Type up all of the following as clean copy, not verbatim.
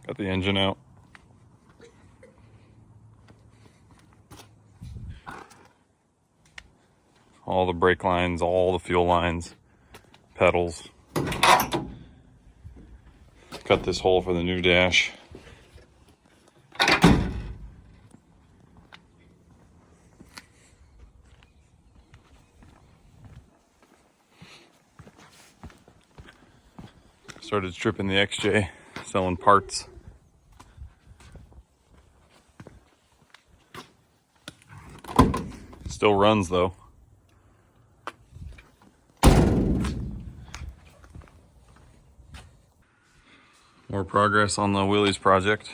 Got the engine out. All the brake lines, all the fuel lines, pedals. Cut this hole for the new dash. Started stripping the XJ, selling parts. Still runs though. More progress on the Willy's project.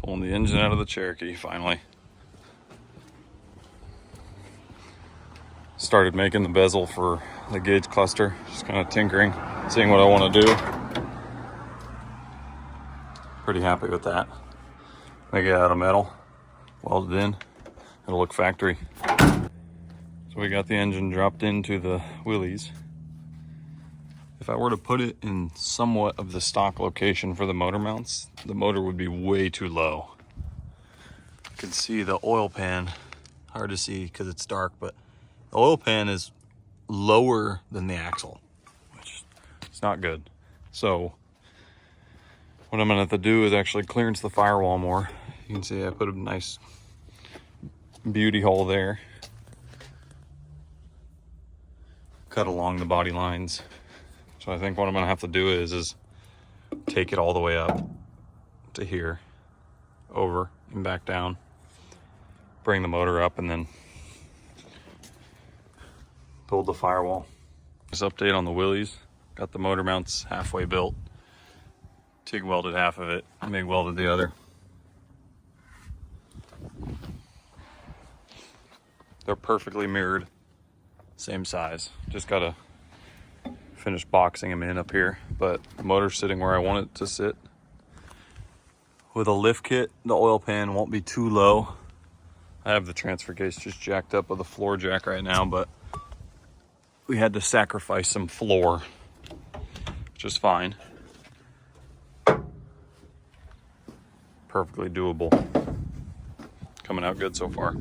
Pulling the engine out of the Cherokee finally. Started making the bezel for the gauge cluster. Just kind of tinkering, seeing what I want to do. Pretty happy with that. Make it out of metal, welded in. It'll look factory. So we got the engine dropped into the Willy's. If I were to put it in somewhat of the stock location for the motor mounts, the motor would be way too low. You can see the oil pan, hard to see because it's dark, but the oil pan is lower than the axle, which is not good. So what I'm gonna have to do is actually clearance the firewall more. You can see I put a nice beauty hole there. Cut along the body lines. So I think what I'm gonna have to do is take it all the way up to here, over and back down, bring the motor up, and then build the firewall. This update on the Willy's. Got the motor mounts halfway built. TIG welded half of it, MIG welded the other. They're perfectly mirrored, same size. Just gotta finish boxing them in up here, but the motor's sitting where I want it to sit. With a lift kit, the oil pan won't be too low. I have the transfer case just jacked up with a floor jack right now, but we had to sacrifice some floor, which is fine. Perfectly doable. Coming out good so far.